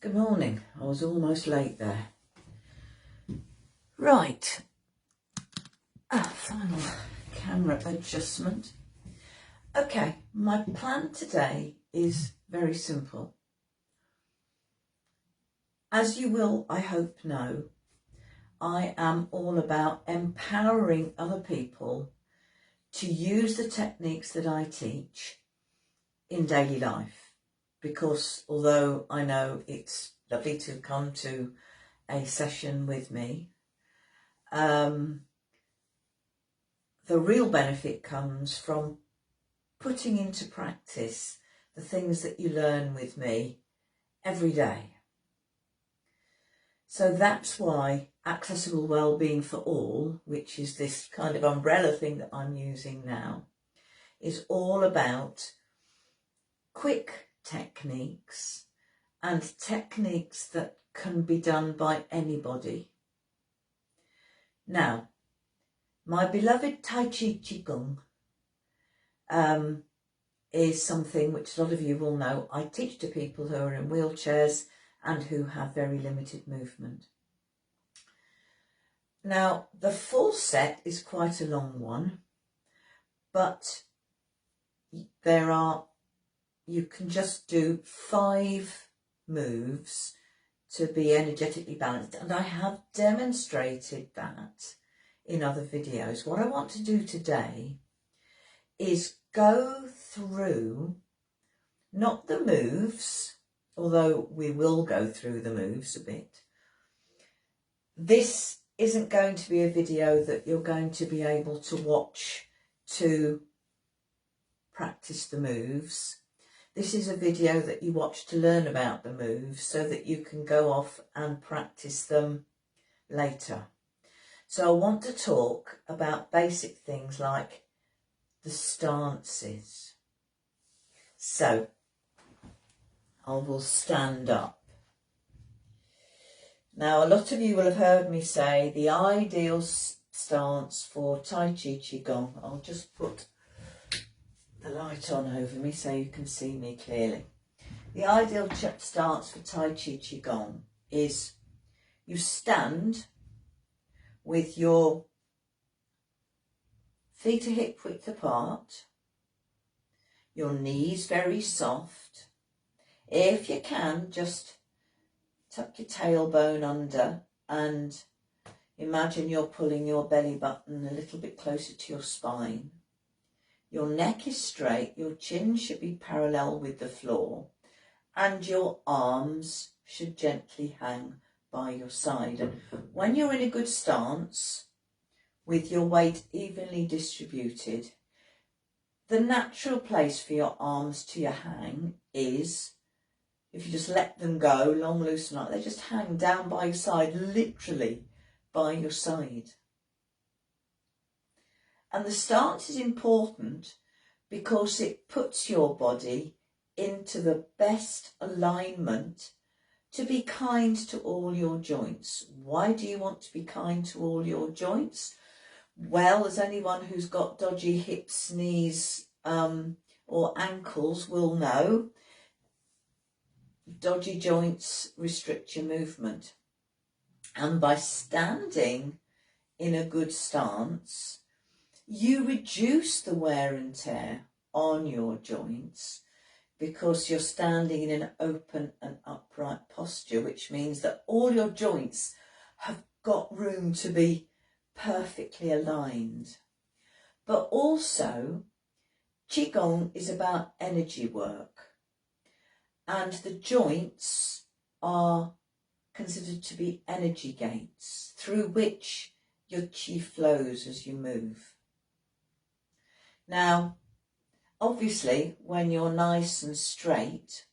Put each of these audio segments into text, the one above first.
Good morning. I was almost late there. Right. Final camera adjustment. Okay, my plan today is very simple. As you will, I hope, know, I am all about empowering other people to use the techniques that I teach in daily life. Because although I know it's lovely to come to a session with me, the real benefit comes from putting into practice the things that you learn with me every day. So that's why Accessible Wellbeing for All, which is this kind of umbrella thing that I'm using now, is all about quick techniques and techniques that can be done by anybody. Now, my beloved Tai Chi qigong is something which a lot of you will know. I teach to people who are in wheelchairs and who have very limited movement. Now, the full set is quite a long one, but you can just do 5 moves to be energetically balanced, and I have demonstrated that in other videos. What I want to do today is go through, not the moves, although we will go through the moves a bit. This isn't going to be a video that you're going to be able to watch to practice the moves. This is a video that you watch to learn about the moves so that you can go off and practice them later. So I want to talk about basic things like the stances. So I will stand up. Now, a lot of you will have heard me say the ideal stance for Tai Chi qigong. I'll just put the light on over me so you can see me clearly. The ideal stance for Tai Chi qigong is you stand with your feet a hip width apart, your knees very soft. If you can, just tuck your tailbone under and imagine you're pulling your belly button a little bit closer to your spine. Your neck is straight, your chin should be parallel with the floor, and your arms should gently hang by your side. And when you're in a good stance, with your weight evenly distributed, the natural place for your arms to hang is, if you just let them go, long, loose, and like, they just hang down by your side, literally by your side. And the stance is important because it puts your body into the best alignment to be kind to all your joints. Why do you want to be kind to all your joints? Well, as anyone who's got dodgy hips, knees, or ankles will know, dodgy joints restrict your movement. And by standing in a good stance, you reduce the wear and tear on your joints because you're standing in an open and upright posture, which means that all your joints have got room to be perfectly aligned. But also, qigong is about energy work, and the joints are considered to be energy gates through which your qi flows as you move. Now, obviously, when you're nice and straight,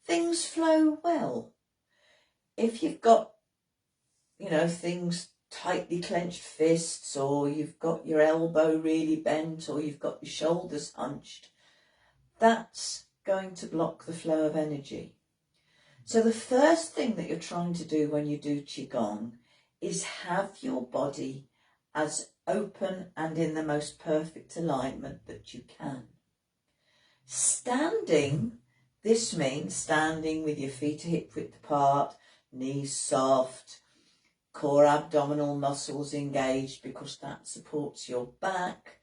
things flow well. If you've got, things tightly clenched fists, or you've got your elbow really bent, or you've got your shoulders hunched, that's going to block the flow of energy. So the first thing that you're trying to do when you do qigong is have your body as open and in the most perfect alignment that you can. Standing This means standing with your feet hip width apart, knees soft, core abdominal muscles engaged because that supports your back,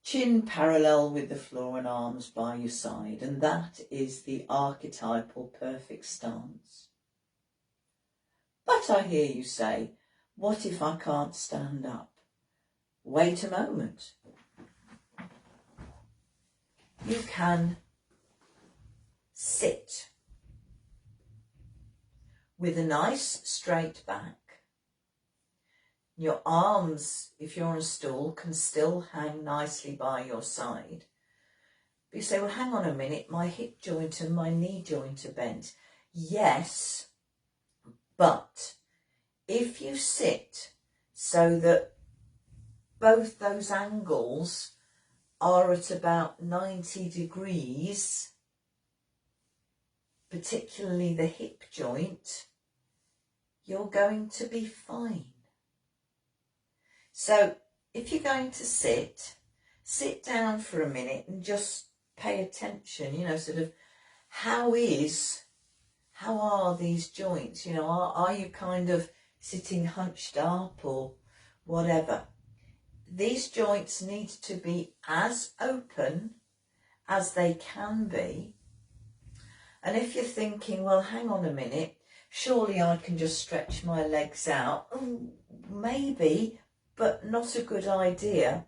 chin parallel with the floor and arms by your side, and that is the archetypal perfect stance. But I hear you say, what if I can't stand up? Wait a moment. You can sit with a nice straight back. Your arms, if you're on a stool, can still hang nicely by your side. But you say, well, hang on a minute, my hip joint and my knee joint are bent. Yes, but if you sit so that both those angles are at about 90 degrees, particularly the hip joint, you're going to be fine. So if you're going to sit down for a minute and just pay attention, sort of how are these joints? Are you kind of sitting hunched up or whatever? These joints need to be as open as they can be. And if you're thinking, well, hang on a minute, surely I can just stretch my legs out. Maybe, but not a good idea,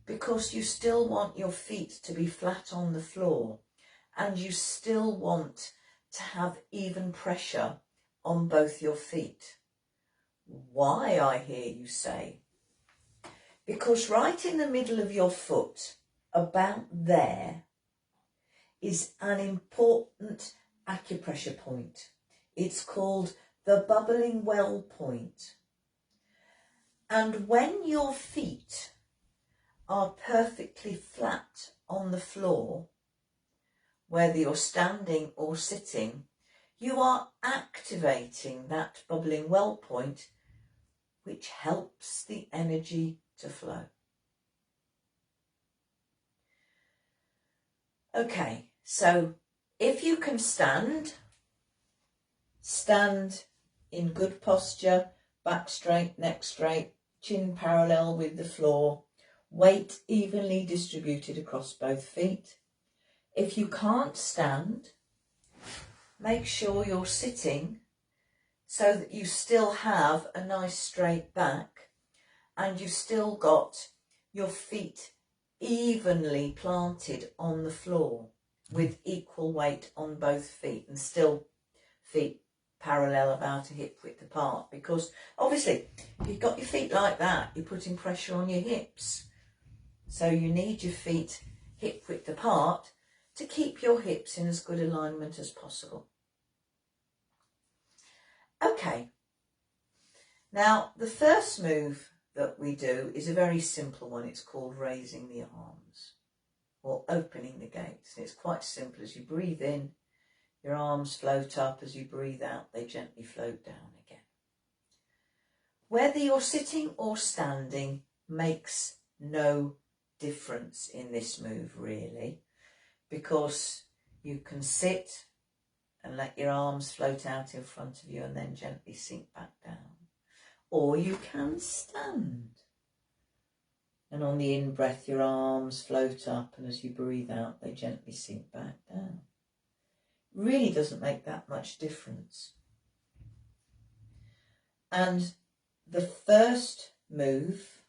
because you still want your feet to be flat on the floor and you still want to have even pressure on both your feet. Why, I hear you say? Because right in the middle of your foot, about there, is an important acupressure point. It's called the bubbling well point. And when your feet are perfectly flat on the floor, whether you're standing or sitting, you are activating that bubbling well point, which helps the energy to flow. Okay, so if you can stand in good posture, back straight, neck straight, chin parallel with the floor, weight evenly distributed across both feet. If you can't stand, make sure you're sitting so that you still have a nice straight back and you've still got your feet evenly planted on the floor with equal weight on both feet, and still feet parallel about a hip width apart, because obviously if you've got your feet like that, you're putting pressure on your hips. So you need your feet hip width apart to keep your hips in as good alignment as possible. Okay, now the first move that we do is a very simple one. It's called raising the arms or opening the gates. And it's quite simple. As you breathe in, your arms float up. As you breathe out, they gently float down again. Whether you're sitting or standing makes no difference in this move, really, because you can sit and let your arms float out in front of you and then gently sink back down. Or you can stand. And on the in-breath, your arms float up, and as you breathe out, they gently sink back down. Really doesn't make that much difference. And the first move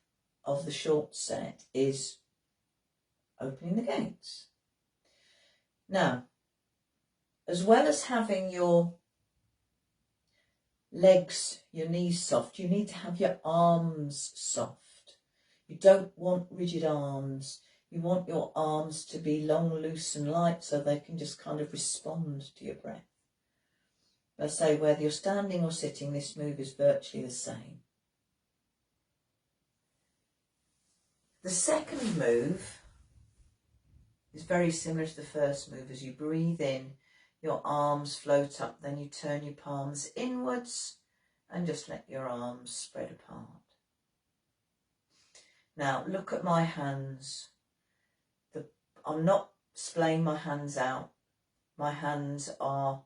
of the short set is opening the gates. Now, as well as having your legs, your knees soft, you need to have your arms soft. You don't want rigid arms. You want your arms to be long, loose and light so they can just kind of respond to your breath. I say whether you're standing or sitting, this move is virtually the same. The second move is very similar to the first move. As you breathe in, your arms float up, then you turn your palms inwards and just let your arms spread apart. Now look at my hands. I'm not splaying my hands out my hands are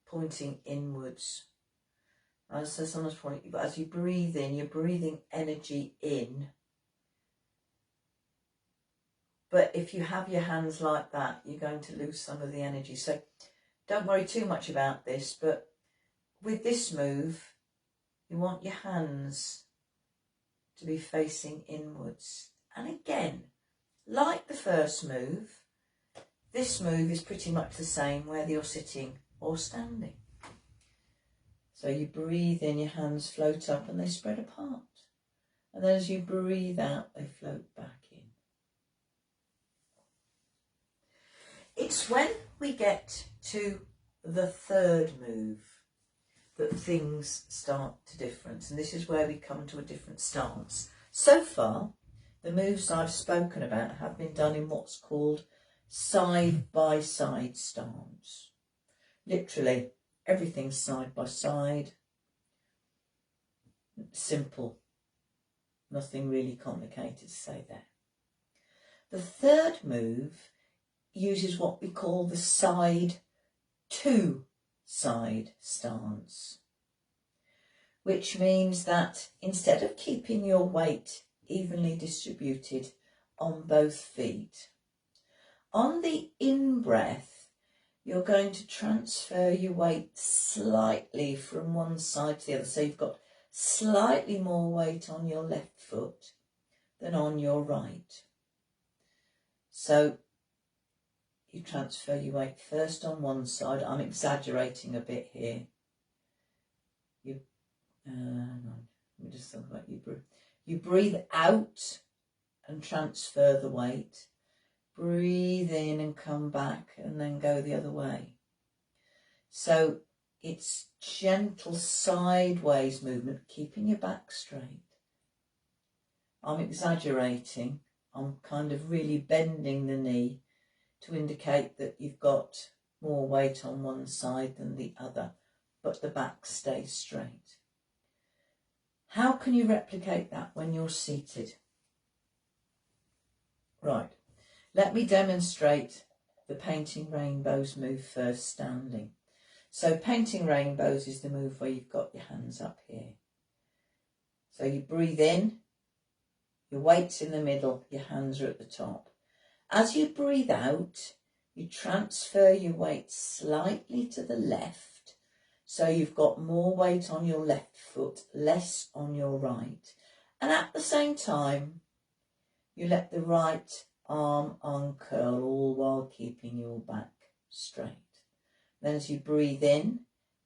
pointing inwards. As sometimes pointing, but as you breathe in, you're breathing energy in. But if you have your hands like that, you're going to lose some of the energy. So don't worry too much about this, but with this move, you want your hands to be facing inwards. And again, like the first move, this move is pretty much the same whether you're sitting or standing. So you breathe in, your hands float up and they spread apart. And then as you breathe out, they float back in. It's when we get to the third move that things start to difference. And this is where we come to a different stance. So far, the moves I've spoken about have been done in what's called side-by-side stance. Literally, everything's side by side. Simple. Nothing really complicated to say there. The third move uses what we call the side-to-side stance, which means that instead of keeping your weight evenly distributed on both feet, on the in-breath, you're going to transfer your weight slightly from one side to the other. So you've got slightly more weight on your left foot than on your right. So you transfer your weight first on one side. I'm exaggerating a bit here. Hang on, let me just think about you. You breathe out and transfer the weight. Breathe in and come back and then go the other way. So it's gentle sideways movement, keeping your back straight. I'm exaggerating. I'm kind of really bending the knee to indicate that you've got more weight on one side than the other, but the back stays straight. How can you replicate that when you're seated? Right, let me demonstrate the painting rainbows move first standing. So painting rainbows is the move where you've got your hands up here. So you breathe in, your weight's in the middle, your hands are at the top. As you breathe out, you transfer your weight slightly to the left, so you've got more weight on your left foot, less on your right. And at the same time, you let the right arm uncurl, all while keeping your back straight. Then as you breathe in,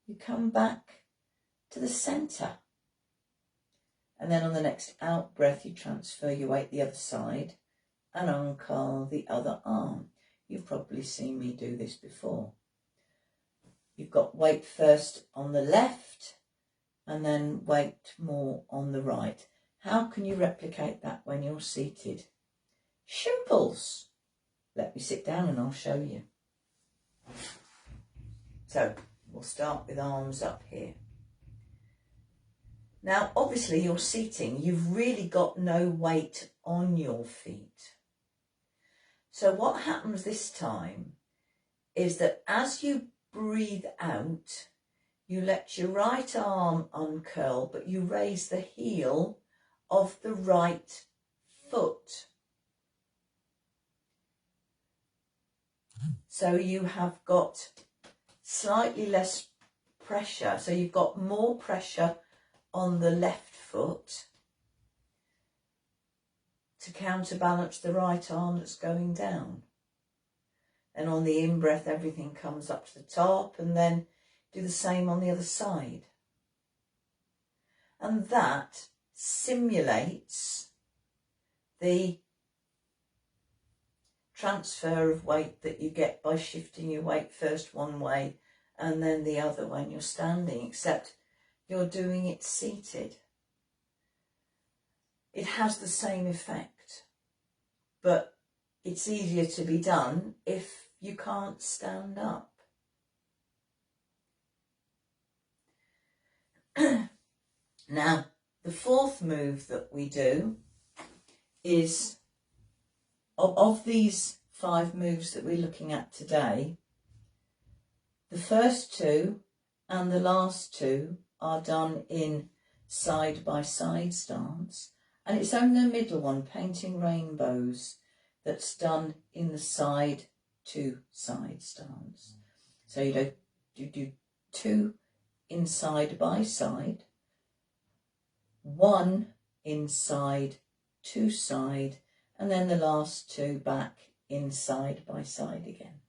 you come back to the centre. And then on the next out breath, you transfer your weight the other side and uncurl the other arm. You've probably seen me do this before. You've got weight first on the left and then weight more on the right. How can you replicate that when you're seated? Simples. Let me sit down and I'll show you. So we'll start with arms up here. Now, obviously you're seating, you've really got no weight on your feet. So what happens this time is that as you breathe out, you let your right arm uncurl, but you raise the heel of the right foot. So you have got slightly less pressure. So you've got more pressure on the left foot to counterbalance the right arm that's going down. And on the in-breath, everything comes up to the top, and then do the same on the other side. And that simulates the transfer of weight that you get by shifting your weight first one way and then the other when you're standing, except you're doing it seated. It has the same effect, but it's easier to be done if you can't stand up. Now, the fourth move that we do is, of these 5 moves that we're looking at today, The first two and the last two are done in side-by-side stance, and it's only the middle one, painting rainbows, that's done in the side-to-side stance. So you do two in side-by-side, one inside to side, and then the last two back in side-by-side again.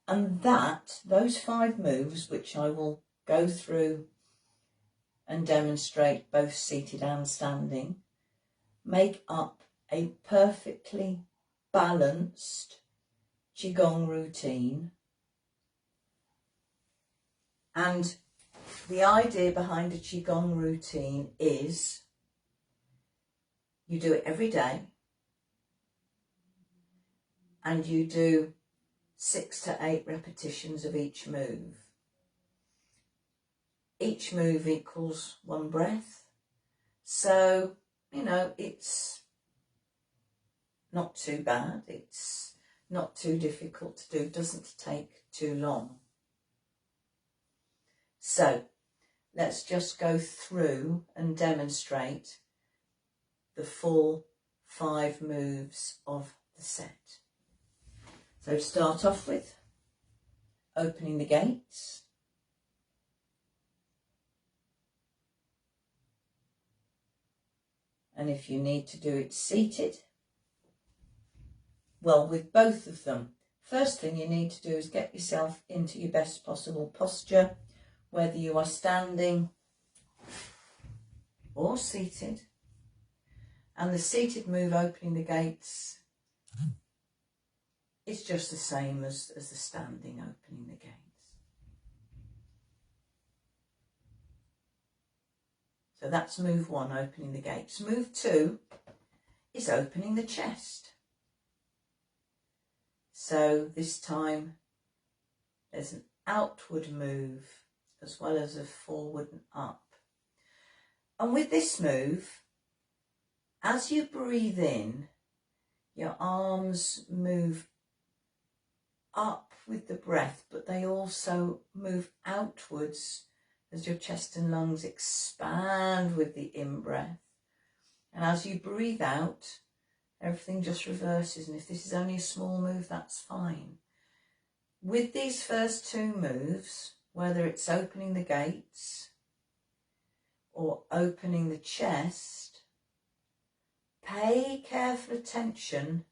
And those 5 moves, which I will go through and demonstrate both seated and standing, make up a perfectly balanced qigong routine. And the idea behind a qigong routine is you do it every day, and you do 6 to 8 repetitions of each move. Each move equals 1 breath. So, it's not too bad. It's not too difficult to do. It doesn't take too long. So, let's just go through and demonstrate the full 5 moves of the set. So to start off with, opening the gates. And if you need to do it seated, well, with both of them, first thing you need to do is get yourself into your best possible posture, whether you are standing or seated. And the seated move, opening the gates, it's just the same as the standing, opening the gates. So that's move 1, opening the gates. Move 2 is opening the chest. So this time there's an outward move as well as a forward and up. And with this move, as you breathe in, your arms move up with the breath, but they also move outwards as your chest and lungs expand with the in-breath. And as you breathe out, everything just reverses. And if this is only a small move, that's fine. With these first 2 moves, whether it's opening the gates or opening the chest, pay careful attention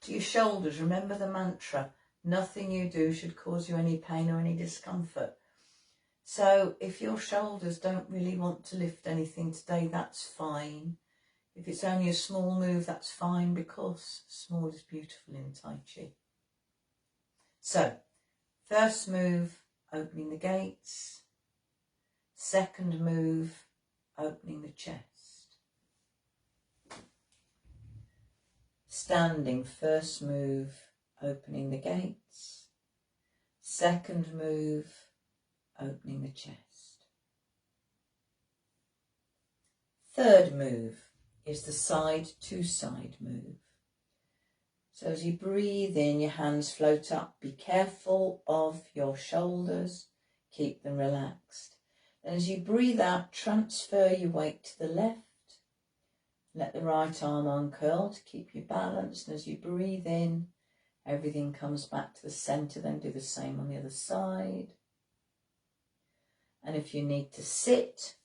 to your shoulders. Remember the mantra, nothing you do should cause you any pain or any discomfort. So if your shoulders don't really want to lift anything today, that's fine. If it's only a small move, that's fine, because small is beautiful in Tai Chi. So, first move, opening the gates. Second move, opening the chest. Standing, first move, opening the gates. Second move, opening the chest. Third move is the side-to-side move. So as you breathe in, your hands float up. Be careful of your shoulders. Keep them relaxed. And as you breathe out, transfer your weight to the left. Let the right arm uncurl to keep you balanced. And as you breathe in, everything comes back to the centre. Then do the same on the other side. And if you need to sit,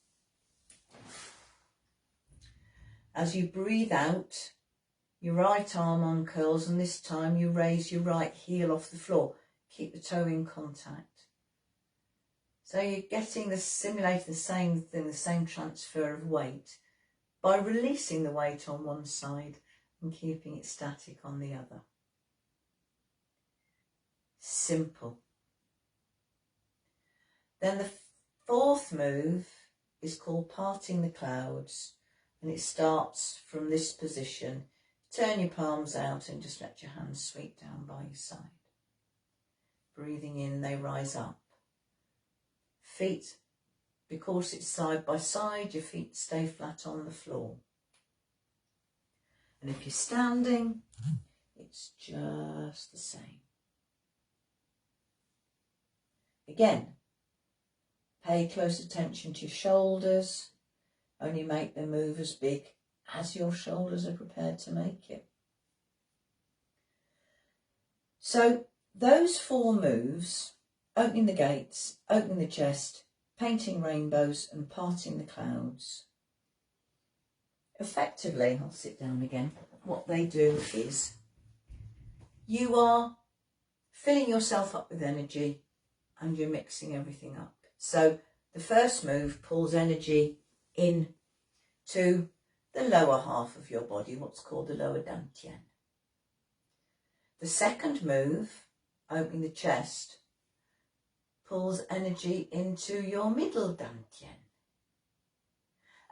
as you breathe out, your right arm uncurls, and this time you raise your right heel off the floor. Keep the toe in contact. So you're simulating the same thing, the same transfer of weight, by releasing the weight on one side and keeping it static on the other. Simple. Then the 4th move is called parting the clouds, and it starts from this position. Turn your palms out and just let your hands sweep down by your side. Breathing in, they rise up. Feet, because it's side by side, your feet stay flat on the floor. And if you're standing, it it's just the same. Again, pay close attention to your shoulders. Only make them move as big as your shoulders are prepared to make it. So those 4 moves, opening the gates, opening the chest, painting rainbows and parting the clouds, effectively, I'll sit down again, what they do is you are filling yourself up with energy and you're mixing everything up. So the first move pulls energy in to the lower half of your body, what's called the lower dantian. The second move, opening the chest, pulls energy into your middle dantian.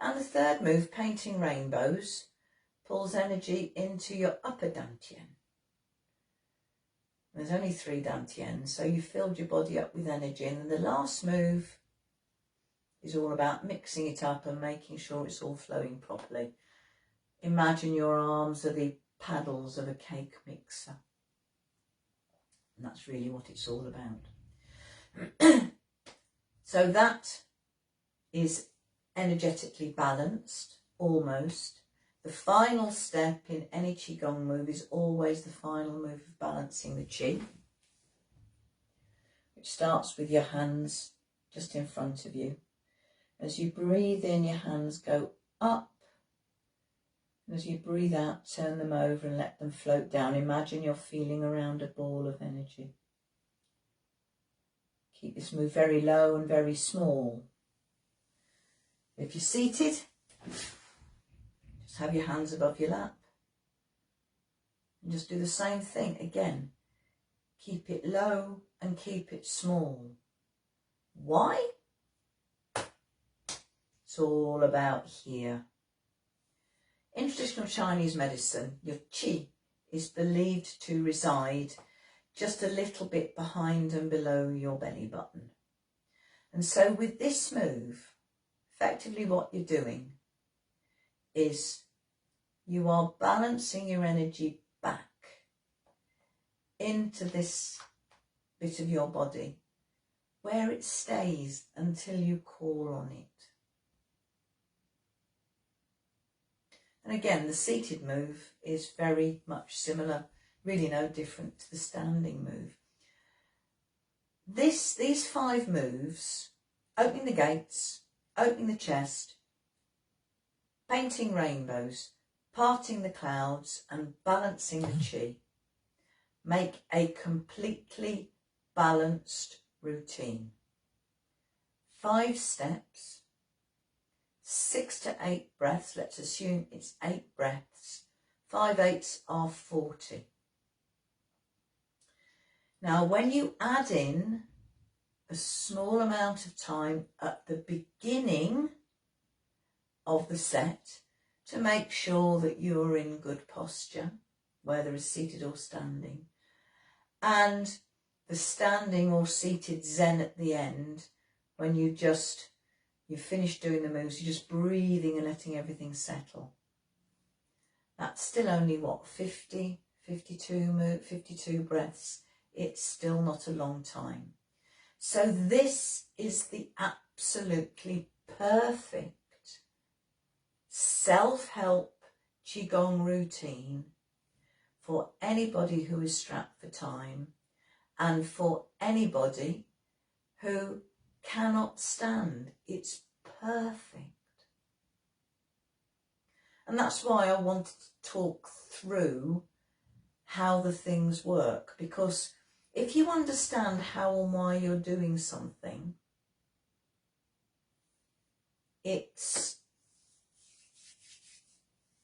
And the third move, painting rainbows, pulls energy into your upper dantian. There's only 3 dantians, so you filled your body up with energy. And then the last move is all about mixing it up and making sure it's all flowing properly. Imagine your arms are the paddles of a cake mixer. And that's really what it's all about. So that is energetically balanced, almost. The final step in any qigong move is always the final move of balancing the qi, which starts with your hands just in front of you. As you breathe in, your hands go up. And as you breathe out, turn them over and let them float down. Imagine you're feeling around a ball of energy. Keep this move very low and very small. If you're seated, just have your hands above your lap. And just do the same thing again. Keep it low and keep it small. Why? It's all about here. In traditional Chinese medicine, your qi is believed to reside just a little bit behind and below your belly button. And so with this move, effectively what you're doing is you are balancing your energy back into this bit of your body where it stays until you call on it. And again, the seated move is very much similar, really no different to the standing move. These 5 moves, opening the gates, opening the chest, painting rainbows, parting the clouds and balancing the qi, make a completely balanced routine. 5 steps, 6 to 8 breaths, let's assume it's 8 breaths. 5 8s are 40. Now when you add in a small amount of time at the beginning of the set to make sure that you're in good posture, whether it's seated or standing, and the standing or seated zen at the end, when you've finished doing the moves, you're just breathing and letting everything settle. That's still only, 52 breaths. It's still not a long time. So this is the absolutely perfect self-help qigong routine for anybody who is strapped for time and for anybody who cannot stand. It's perfect. And that's why I wanted to talk through how the things work, because if you understand how and why you're doing something,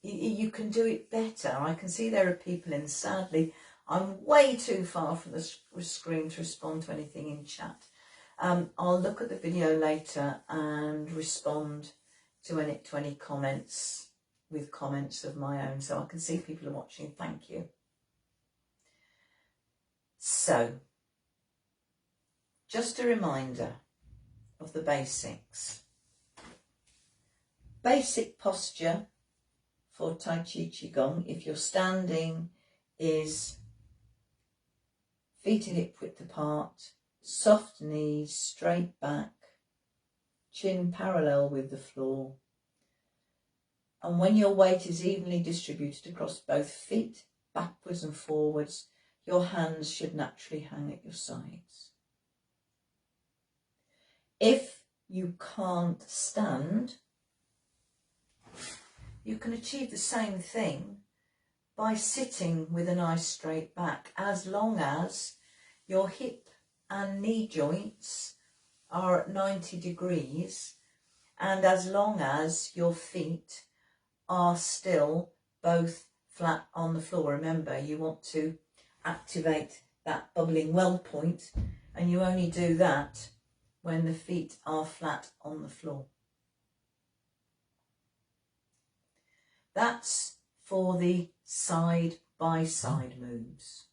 you can do it better. I can see there are people in, sadly, I'm way too far from the screen to respond to anything in chat. I'll look at the video later and respond to any comments with comments of my own, so I can see people are watching. Thank you. So, just a reminder of the basics. Basic posture for Tai Chi Qigong. If you're standing is feet are hip width apart, soft knees, straight back, chin parallel with the floor. And when your weight is evenly distributed across both feet, backwards and forwards, your hands should naturally hang at your sides. If you can't stand, you can achieve the same thing by sitting with a nice straight back, as long as your hip and knee joints are at 90 degrees and as long as your feet are still both flat on the floor. Remember, you want to activate that bubbling well point, and you only do that when the feet are flat on the floor. That's for the side-by-side moves.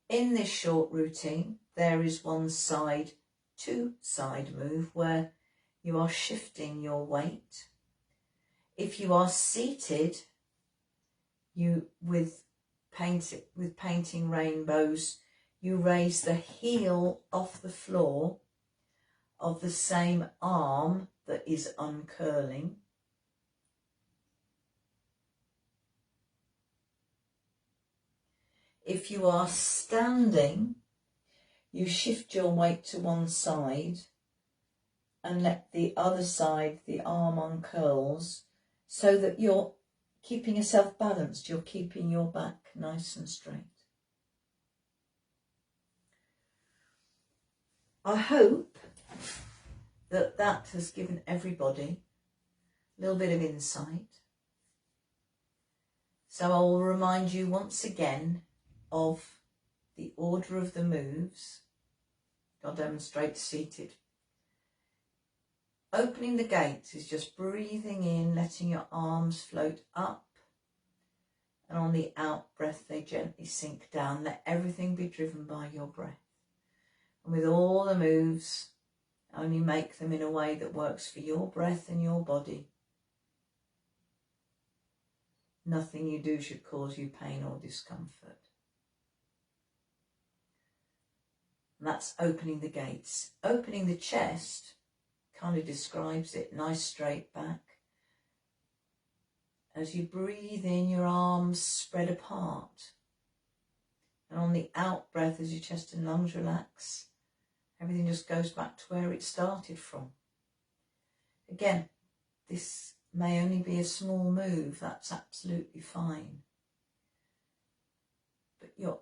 In this short routine, there is one side-to-side move where you are shifting your weight. If you are seated, with painting rainbows, you raise the heel off the floor of the same arm that is uncurling. If you are standing, you shift your weight to one side and let the other side, the arm uncurls, so that you're keeping yourself balanced, you're keeping your back nice and straight. I hope that that has given everybody a little bit of insight. So I will remind you once again of the order of the moves. I'll demonstrate seated. Opening the gates is just breathing in, letting your arms float up, and on the out breath they gently sink down. Let everything be driven by your breath. And with all the moves, only make them in a way that works for your breath and your body. Nothing you do should cause you pain or discomfort. And that's opening the gates. Opening the chest kind of describes it. Nice straight back. As you breathe in, your arms spread apart. And on the out breath, as your chest and lungs relax, everything just goes back to where it started from. Again, this may only be a small move. That's absolutely fine. But you're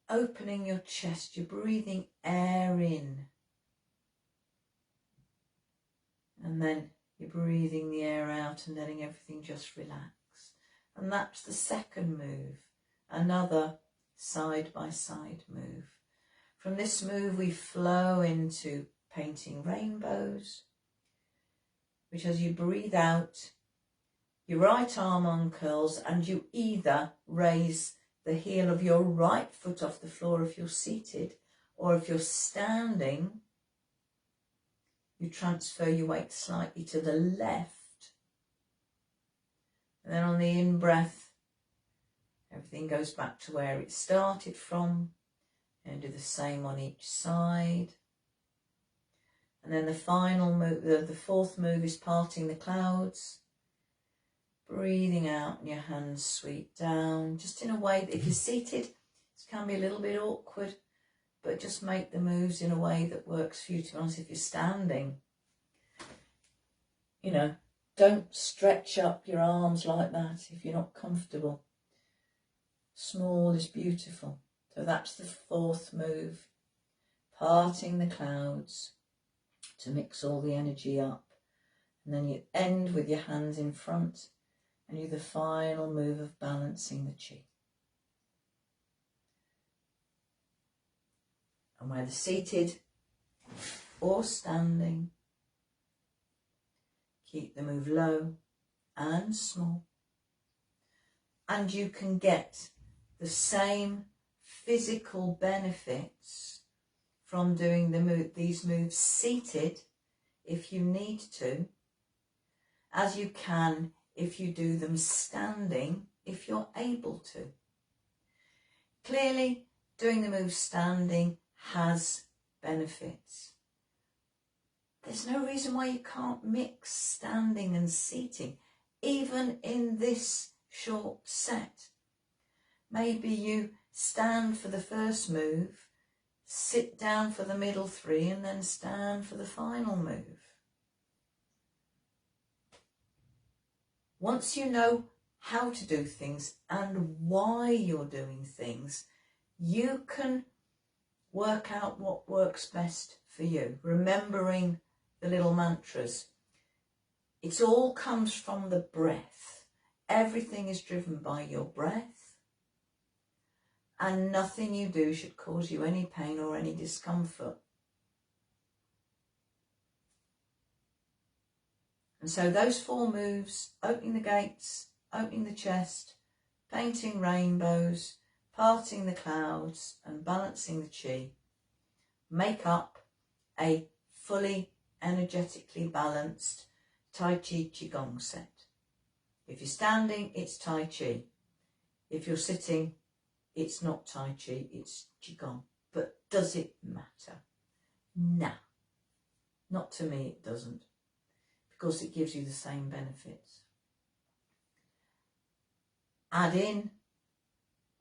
opening your chest, you're breathing air in. And then you're breathing the air out and letting everything just relax. And that's the second move, another side-by-side move. From this move we flow into painting rainbows, which as you breathe out, your right arm uncurls and you either raise the heel of your right foot off the floor if you're seated, or if you're standing, you transfer your weight slightly to the left. And then on the in-breath, everything goes back to where it started from, and do the same on each side. And then the final move, the fourth move is parting the clouds. Breathing out and your hands sweep down, just in a way that if you're seated, it can be a little bit awkward, but just make the moves in a way that works for you. To be honest, if you're standing, don't stretch up your arms like that if you're not comfortable. Small is beautiful. So that's the fourth move, parting the clouds to mix all the energy up. And then you end with your hands in front and do the final move of balancing the chi. And whether seated or standing, keep the move low and small. And you can get the same physical benefits from doing these moves seated, if you need to, as you can if you do them standing, if you're able to. Clearly, doing the move standing has benefits. There's no reason why you can't mix standing and seating, even in this short set. Maybe you stand for the first move, sit down for the middle 3, and then stand for the final move. Once you know how to do things and why you're doing things, you can work out what works best for you, remembering the little mantras. It all comes from the breath. Everything is driven by your breath, and nothing you do should cause you any pain or any discomfort. And so those 4 moves, opening the gates, opening the chest, painting rainbows, parting the clouds, and balancing the chi, make up a fully energetically balanced Tai Chi qigong set. If you're standing, it's Tai Chi. If you're sitting, it's not Tai Chi, it's qigong. But does it matter? No, not to me it doesn't, because it gives you the same benefits. Add in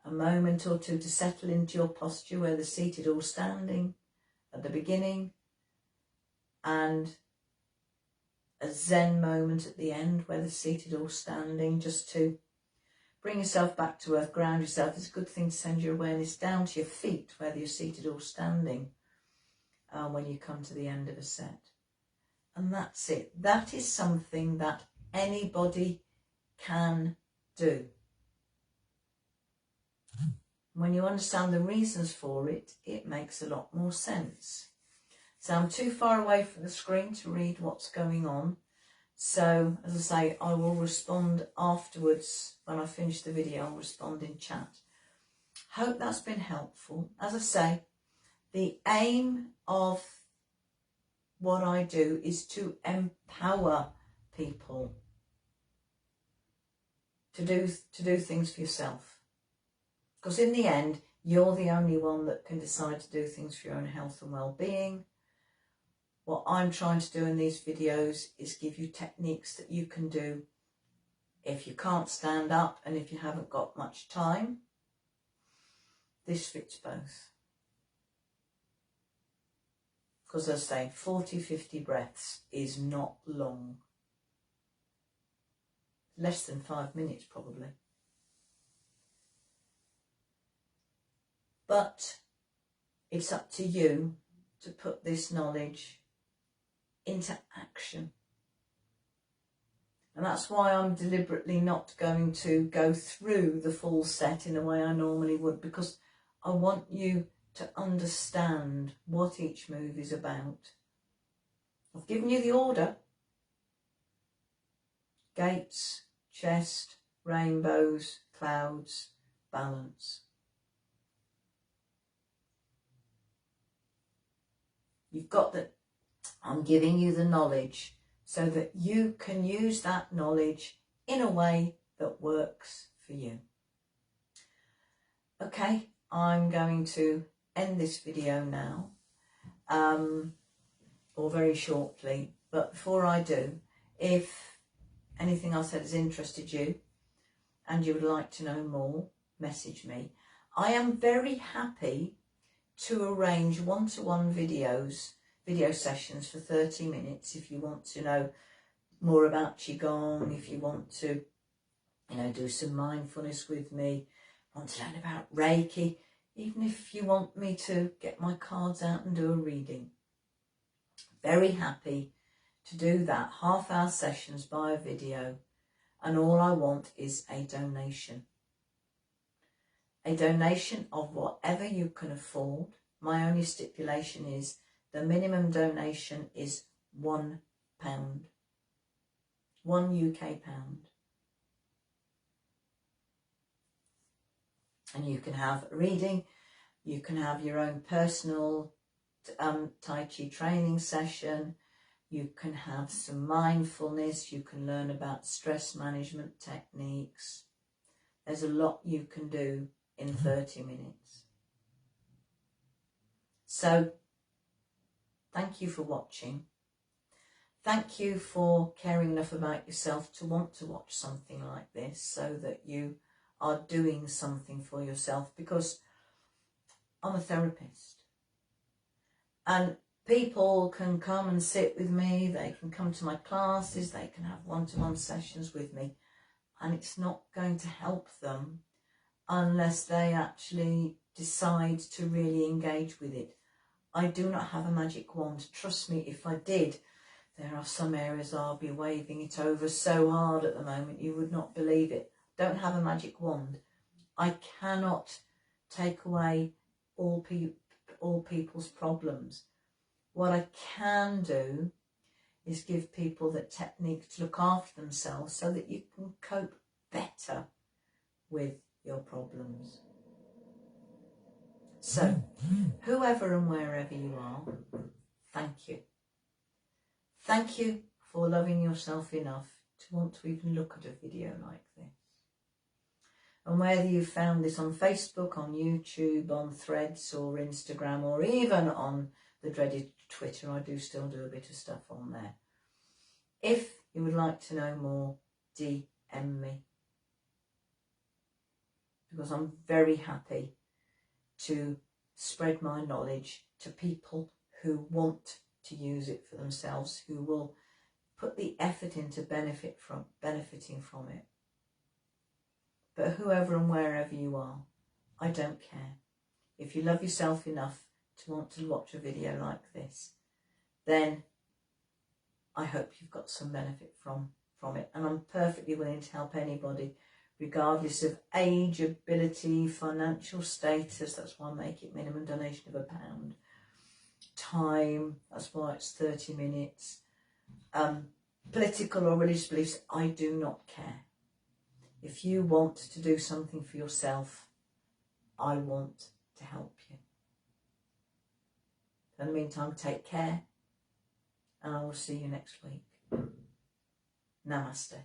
a moment or 2 to settle into your posture, whether seated or standing at the beginning, and a Zen moment at the end, whether seated or standing, just to bring yourself back to earth, ground yourself. It's a good thing to send your awareness down to your feet, whether you're seated or standing, when you come to the end of a set. And that's it. That is something that anybody can do. When you understand the reasons for it, it makes a lot more sense. So I'm too far away from the screen to read what's going on. So, as I say, I will respond afterwards. When I finish the video, I'll respond in chat. Hope that's been helpful. As I say, the aim of what I do is to empower people to do things for yourself. Because in the end, you're the only one that can decide to do things for your own health and well-being. What I'm trying to do in these videos is give you techniques that you can do if you can't stand up and if you haven't got much time. This fits both. Because as I say, 40-50 breaths is not long. Less than 5 minutes probably. But it's up to you to put this knowledge into action. And that's why I'm deliberately not going to go through the full set in the way I normally would, because I want you to understand what each move is about. I've given you the order: gates, chest, rainbows, clouds, balance. You've got that. I'm giving you the knowledge so that you can use that knowledge in a way that works for you. Okay, I'm going to end this video now, or very shortly. But before I do, if anything I said has interested you and you would like to know more, message me. I am very happy to arrange one-to-one video sessions for 30 minutes if you want to know more about qigong, if you want to, do some mindfulness with me, want to learn about Reiki, even if you want me to get my cards out and do a reading. Very happy to do that, half-hour sessions by a video, and all I want is a donation. A donation of whatever you can afford. My only stipulation is the minimum donation is £1. £1 UK pound. And you can have a reading, you can have your own personal Tai Chi training session, you can have some mindfulness, you can learn about stress management techniques. There's a lot you can do in 30 minutes. So thank you for watching. Thank you for caring enough about yourself to want to watch something like this, so that you are doing something for yourself, because I'm a therapist and people can come and sit with me, they can come to my classes, they can have one-to-one sessions with me, and it's not going to help them unless they actually decide to really engage with it. I do not have a magic wand. Trust me, if I did, there are some areas I'll be waving it over so hard at the moment you would not believe it. Don't have a magic wand. I cannot take away all people's problems. What I can do is give people the technique to look after themselves so that you can cope better with your problems. So, whoever and wherever you are, thank you. Thank you for loving yourself enough to want to even look at a video like this. And whether you found this on Facebook, on YouTube, on Threads or Instagram, or even on the dreaded Twitter, I do still do a bit of stuff on there. If you would like to know more, DM me, because I'm very happy to spread my knowledge to people who want to use it for themselves, who will put the effort into benefiting from it. But whoever and wherever you are, I don't care. If you love yourself enough to want to watch a video like this, then I hope you've got some benefit from it. And I'm perfectly willing to help anybody, regardless of age, ability, financial status. That's why I make it minimum donation of £1. Time, that's why it's 30 minutes. Political or religious beliefs, I do not care. If you want to do something for yourself, I want to help you. In the meantime, take care, and I will see you next week. Namaste.